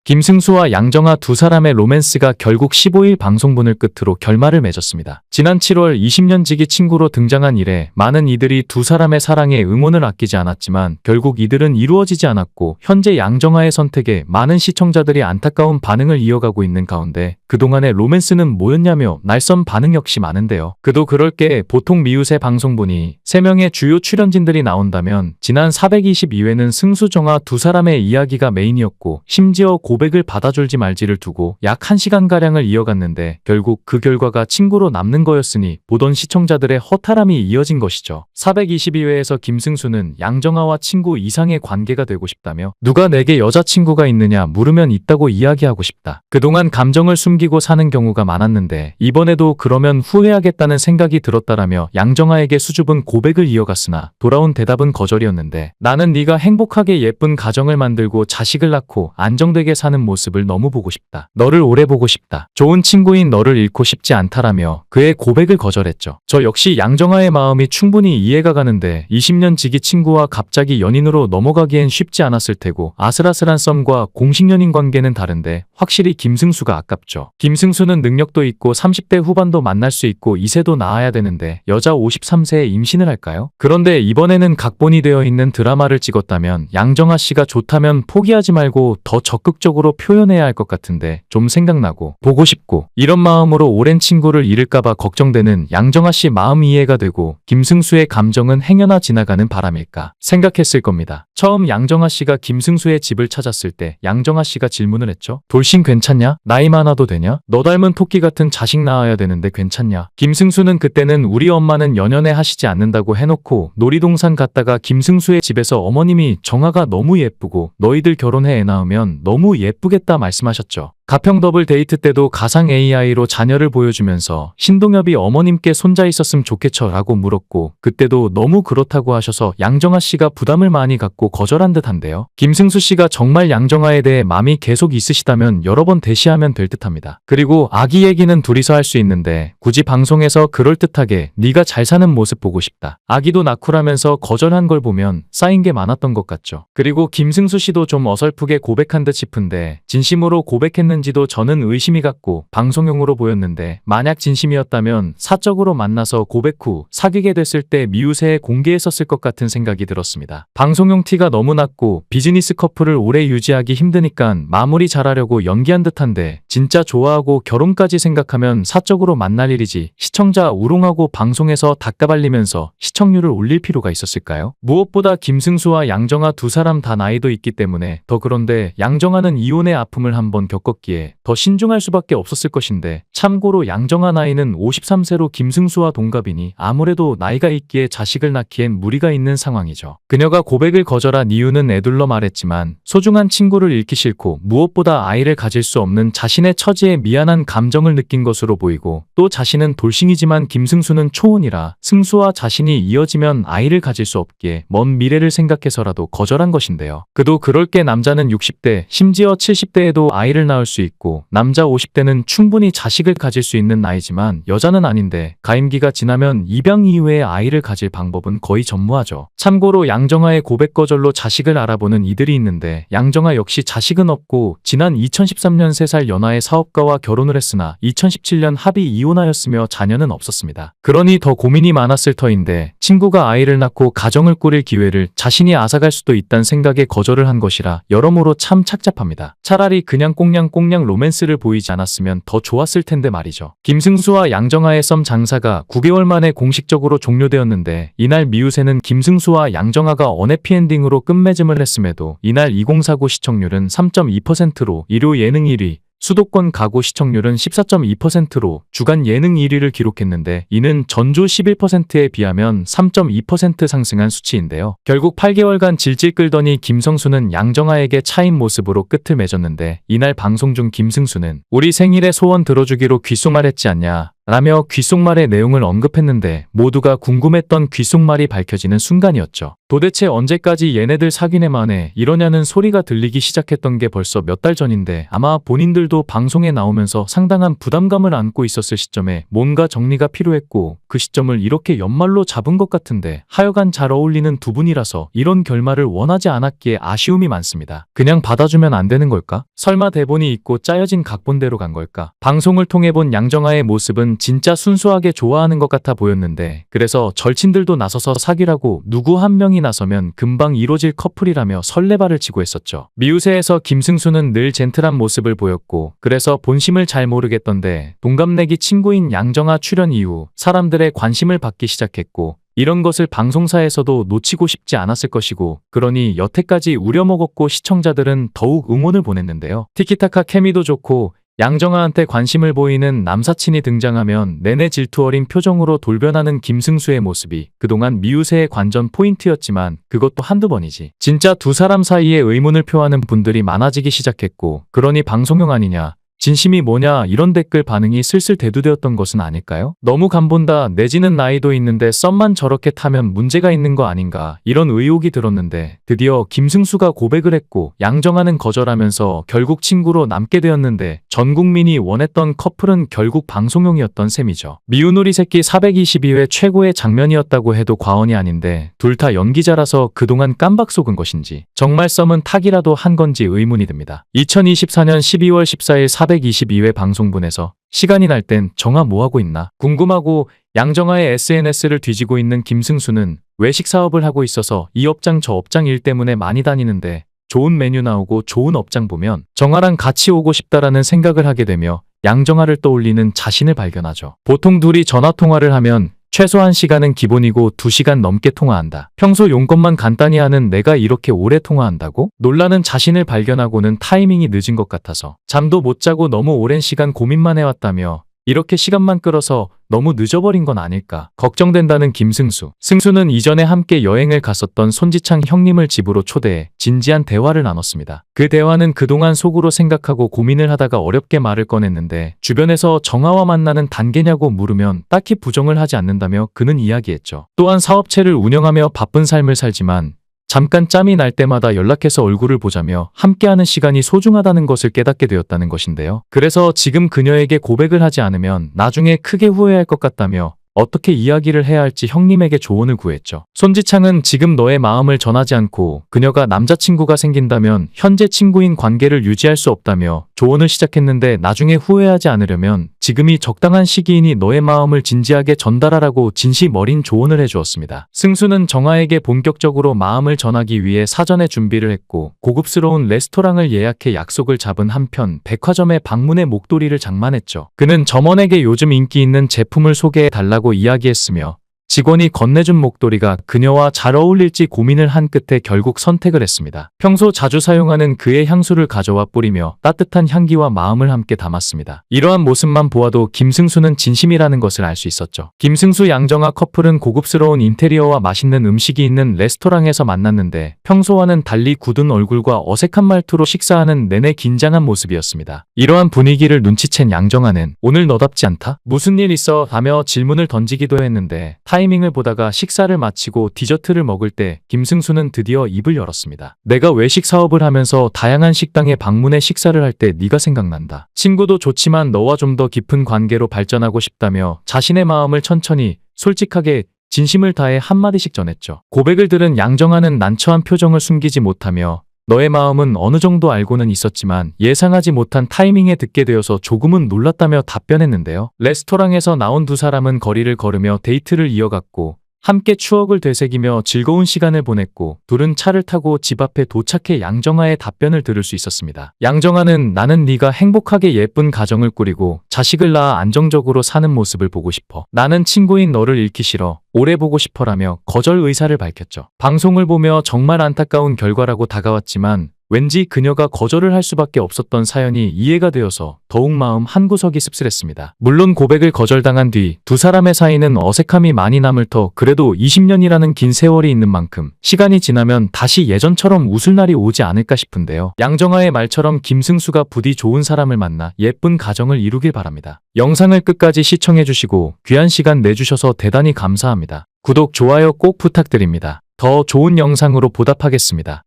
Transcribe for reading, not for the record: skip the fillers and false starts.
김승수와 양정아 두 사람의 로맨스가 결국 15일 방송분을 끝으로 결말을 맺었습니다. 지난 7월 20년 지기 친구로 등장한 이래 많은 이들이 두 사람의 사랑에 응원을 아끼지 않았지만 결국 이들은 이루어지지 않았고 현재 양정아의 선택에 많은 시청자들이 안타까운 반응을 이어가고 있는 가운데 그동안의 로맨스는 뭐였냐며 날선 반응 역시 많은데요. 그도 그럴 게 보통 미우새 방송분이 3명의 주요 출연진들이 나온다면 지난 422회는 승수 정아 두 사람의 이야기가 메인이었고 심지어 고백을 받아줄지 말지를 두고 약 1시간가량을 이어갔는데 결국 그 결과가 친구로 남는 거였으니 보던 시청자들의 허탈함이 이어진 것이죠. 422회에서 김승수는 양정아와 친구 이상의 관계가 되고 싶다며 누가 내게 여자친구가 있느냐 물으면 있다고 이야기하고 싶다. 그동안 감정을 숨기고 사는 경우가 많았는데 이번에도 그러면 후회하겠다는 생각이 들었다라며 양정아에게 수줍은 고백을 이어갔으나 돌아온 대답은 거절이었는데 나는 네가 행복하게 예쁜 가정을 만들고 자식을 낳고 안정되게 사는 모습을 너무 보고 싶다. 너를 오래 보고 싶다. 좋은 친구인 너를 잃고 싶지 않다라며 그의 고백을 거절했죠. 저 역시 양정아의 마음이 충분히 이해가 가는데 20년 지기 친구와 갑자기 연인으로 넘어가기엔 쉽지 않았을 테고 아슬아슬한 썸과 공식 연인 관계는 다른데 확실히 김승수가 아깝죠. 김승수는 능력도 있고 30대 후반도 만날 수 있고 이세도 낳아야 되는데 여자 53세에 임신을 할까요? 그런데 이번에는 각본이 되어 있는 드라마를 찍었다면 양정아 씨가 좋다면 포기하지 말고 더 적극적으로 표현해야 할 것 같은데 좀 생각나고 보고 싶고 이런 마음으로 오랜 친구를 잃을까봐 걱정되는 양정아 씨 마음 이해가 되고 김승수의 감정은 행여나 지나가는 바람일까 생각했을 겁니다. 처음 양정아 씨가 김승수의 집을 찾았을 때 양정아 씨가 질문을 했죠. 돌싱 괜찮냐? 나이 많아도 되냐? 너 닮은 토끼 같은 자식 낳아야 되는데 괜찮냐? 김승수는 그때는 우리 엄마는 연연해 하시지 않는다고 해놓고 놀이동산 갔다가 김승수의 집에서 어머님이 정아가 너무 예쁘고 너희들 결혼해 애 낳으면 너무 예쁘겠다 말씀하셨죠. 가평 더블 데이트 때도 가상 AI로 자녀를 보여주면서 신동엽이 어머님께 손자 있었으면 좋겠죠 라고 물었고 그때도 너무 그렇다고 하셔서 양정아 씨가 부담을 많이 갖고 거절한 듯한데요. 김승수 씨가 정말 양정아에 대해 마음이 계속 있으시다면 여러 번 대시하면 될 듯합니다. 그리고 아기 얘기는 둘이서 할 수 있는데 굳이 방송에서 그럴듯하게 네가 잘 사는 모습 보고 싶다. 아기도 낳고라면서 거절한 걸 보면 쌓인 게 많았던 것 같죠. 그리고 김승수 씨도 좀 어설프게 고백한 듯 싶은데 진심으로 고백했는지 지도 저는 의심이 갔고 방송용으로 보였는데 만약 진심이었다면 사적으로 만나서 고백 후 사귀게 됐을 때 미우새에 공개했었을 것 같은 생각이 들었습니다. 방송용 티가 너무 났고 비즈니스 커플을 오래 유지하기 힘드니까 마무리 잘하려고 연기한 듯한데 진짜 좋아하고 결혼까지 생각하면 사적으로 만날 일이지 시청자 우롱하고 방송에서 닦아발리면서 시청률을 올릴 필요가 있었을까요? 무엇보다 김승수와 양정아 두 사람 다 나이도 있기 때문에 더 그런데 양정아는 이혼의 아픔을 한번 겪었기에 더 신중할 수밖에 없었을 것인데 참고로 양정아 나이는 53세로 김승수와 동갑이니 아무래도 나이가 있기에 자식을 낳기엔 무리가 있는 상황이죠. 그녀가 고백을 거절한 이유는 애둘러 말했지만 소중한 친구를 잃기 싫고 무엇보다 아이를 가질 수 없는 자신의 처지에 미안한 감정을 느낀 것으로 보이고 또 자신은 돌싱이지만 김승수는 초혼이라 승수와 자신이 이어지면 아이를 가질 수 없기에 먼 미래를 생각해서라도 거절한 것인데요. 그도 그럴 게 남자는 60대 심지어 70대에도 아이를 낳을 수 있고 남자 50대는 충분히 자식을 가질 수 있는 나이지만 여자는 아닌데 가임기가 지나면 입양 이후에 아이를 가질 방법은 거의 전무하죠. 참고로 양정아의 고백 거절로 자식을 알아보는 이들이 있는데 양정아 역시 자식은 없고 지난 2013년 3살 연하의 사업가와 결혼을 했으나 2017년 합의 이혼하였으며 자녀는 없었습니다. 그러니 더 고민이 많았을 터인데 친구가 아이를 낳고 가정을 꾸릴 기회를 자신이 앗아갈 수도 있다는 생각에 거절을 한 것이라 여러모로 참 착잡합니다. 차라리 그냥 꽁냥꽁냥 로맨스를 보이지 않았으면 더 좋았을 텐데 말이죠. 김승수와 양정아의 썸 장사가 9개월 만에 공식적으로 종료되었는데 이날 미우새는 김승수와 양정아가 언해피엔딩으로 끝맺음을 했음에도 이날 2049 시청률은 3.2%로 일요 예능 1위, 수도권 가구 시청률은 14.2%로 주간 예능 1위를 기록했는데 이는 전주 11%에 비하면 3.2% 상승한 수치인데요. 결국 8개월간 질질 끌더니 김성수는 양정아에게 차인 모습으로 끝을 맺었는데 이날 방송 중 김승수는 우리 생일에 소원 들어주기로 귓속말했지 않냐. 라며 귓속말의 내용을 언급했는데 모두가 궁금했던 귓속말이 밝혀지는 순간이었죠. 도대체 언제까지 얘네들 사귀네만 해 이러냐는 소리가 들리기 시작했던 게 벌써 몇 달 전인데 아마 본인들도 방송에 나오면서 상당한 부담감을 안고 있었을 시점에 뭔가 정리가 필요했고 그 시점을 이렇게 연말로 잡은 것 같은데 하여간 잘 어울리는 두 분이라서 이런 결말을 원하지 않았기에 아쉬움이 많습니다. 그냥 받아주면 안 되는 걸까? 설마 대본이 있고 짜여진 각본대로 간 걸까? 방송을 통해 본 양정아의 모습은 진짜 순수하게 좋아하는 것 같아 보였는데 그래서 절친들도 나서서 사귀라고 누구 한 명이 나서면 금방 이뤄질 커플이라며 설레발을 치고 했었죠. 미우새에서 김승수는 늘 젠틀한 모습을 보였고 그래서 본심을 잘 모르겠던데 동갑내기 친구인 양정아 출연 이후 사람들의 관심을 받기 시작했고 이런 것을 방송사에서도 놓치고 싶지 않았을 것이고 그러니 여태까지 우려먹었고 시청자들은 더욱 응원을 보냈는데요. 티키타카 케미도 좋고 양정아한테 관심을 보이는 남사친이 등장하면 내내 질투 어린 표정으로 돌변하는 김승수의 모습이 그동안 미우새의 관전 포인트였지만 그것도 한두 번이지. 진짜 두 사람 사이에 의문을 표하는 분들이 많아지기 시작했고 그러니 방송용 아니냐 진심이 뭐냐 이런 댓글 반응이 슬슬 대두되었던 것은 아닐까요? 너무 간본다 내지는 나이도 있는데 썸만 저렇게 타면 문제가 있는 거 아닌가 이런 의혹이 들었는데 드디어 김승수가 고백을 했고 양정아는 거절하면서 결국 친구로 남게 되었는데 전 국민이 원했던 커플은 결국 방송용이었던 셈이죠. 미운우리 새끼 422회 최고의 장면이었다고 해도 과언이 아닌데 둘 다 연기자라서 그동안 깜박 속은 것인지 정말 썸은 타기라도 한 건지 의문이 듭니다. 2024년 12월 14일 422회 방송분에서 시간이 날 땐 정아 뭐하고 있나 궁금하고 양정아의 SNS를 뒤지고 있는 김승수는 외식 사업을 하고 있어서 이 업장 저 업장 일 때문에 많이 다니는데 좋은 메뉴 나오고 좋은 업장 보면 정아랑 같이 오고 싶다라는 생각을 하게 되며 양정아를 떠올리는 자신을 발견하죠. 보통 둘이 전화통화를 하면 최소 1시간은 기본이고 2시간 넘게 통화한다. 평소 용건만 간단히 하는 내가 이렇게 오래 통화한다고? 놀라는 자신을 발견하고는 타이밍이 늦은 것 같아서 잠도 못 자고 너무 오랜 시간 고민만 해왔다며 이렇게 시간만 끌어서 너무 늦어버린 건 아닐까 걱정된다는 김승수. 승수는 이전에 함께 여행을 갔었던 손지창 형님을 집으로 초대해 진지한 대화를 나눴습니다. 그 대화는 그동안 속으로 생각하고 고민을 하다가 어렵게 말을 꺼냈는데 주변에서 정아와 만나는 단계냐고 물으면 딱히 부정을 하지 않는다며 그는 이야기했죠. 또한 사업체를 운영하며 바쁜 삶을 살지만 잠깐 짬이 날 때마다 연락해서 얼굴을 보자며 함께하는 시간이 소중하다는 것을 깨닫게 되었다는 것인데요. 그래서 지금 그녀에게 고백을 하지 않으면 나중에 크게 후회할 것 같다며 어떻게 이야기를 해야 할지 형님에게 조언을 구했죠. 손지창은 지금 너의 마음을 전하지 않고 그녀가 남자친구가 생긴다면 현재 친구인 관계를 유지할 수 없다며 조언을 시작했는데 나중에 후회하지 않으려면 지금이 적당한 시기이니 너의 마음을 진지하게 전달하라고 진심 어린 조언을 해주었습니다. 승수는 정아에게 본격적으로 마음을 전하기 위해 사전에 준비를 했고 고급스러운 레스토랑을 예약해 약속을 잡은 한편 백화점에 방문해 목도리를 장만했죠. 그는 점원에게 요즘 인기 있는 제품을 소개해 달라고 이야기했으며 직원이 건네준 목도리가 그녀와 잘 어울릴지 고민을 한 끝에 결국 선택을 했습니다. 평소 자주 사용하는 그의 향수를 가져와 뿌리며 따뜻한 향기와 마음을 함께 담았습니다. 이러한 모습만 보아도 김승수는 진심이라는 것을 알 수 있었죠. 김승수 양정아 커플은 고급스러운 인테리어와 맛있는 음식이 있는 레스토랑에서 만났는데 평소와는 달리 굳은 얼굴과 어색한 말투로 식사하는 내내 긴장한 모습이었습니다. 이러한 분위기를 눈치챈 양정아는 오늘 너답지 않다? 무슨 일 있어? 하며 질문을 던지기도 했는데 타이밍을 보다가 식사를 마치고 디저트를 먹을 때 김승수는 드디어 입을 열었습니다. 내가 외식 사업을 하면서 다양한 식당에 방문해 식사를 할 때 네가 생각난다. 친구도 좋지만 너와 좀 더 깊은 관계로 발전하고 싶다며 자신의 마음을 천천히 솔직하게 진심을 다해 한마디씩 전했죠. 고백을 들은 양정아는 난처한 표정을 숨기지 못하며 너의 마음은 어느 정도 알고는 있었지만 예상하지 못한 타이밍에 듣게 되어서 조금은 놀랐다며 답변했는데요. 레스토랑에서 나온 두 사람은 거리를 걸으며 데이트를 이어갔고 함께 추억을 되새기며 즐거운 시간을 보냈고 둘은 차를 타고 집 앞에 도착해 양정아의 답변을 들을 수 있었습니다. 양정아는 나는 네가 행복하게 예쁜 가정을 꾸리고 자식을 낳아 안정적으로 사는 모습을 보고 싶어. 나는 친구인 너를 잃기 싫어. 오래 보고 싶어라며 거절 의사를 밝혔죠. 방송을 보며 정말 안타까운 결과라고 다가왔지만 왠지 그녀가 거절을 할 수밖에 없었던 사연이 이해가 되어서 더욱 마음 한구석이 씁쓸했습니다. 물론 고백을 거절당한 뒤 두 사람의 사이는 어색함이 많이 남을 터 그래도 20년이라는 긴 세월이 있는 만큼 시간이 지나면 다시 예전처럼 웃을 날이 오지 않을까 싶은데요. 양정아의 말처럼 김승수가 부디 좋은 사람을 만나 예쁜 가정을 이루길 바랍니다. 영상을 끝까지 시청해주시고 귀한 시간 내주셔서 대단히 감사합니다. 구독, 좋아요 꼭 부탁드립니다. 더 좋은 영상으로 보답하겠습니다.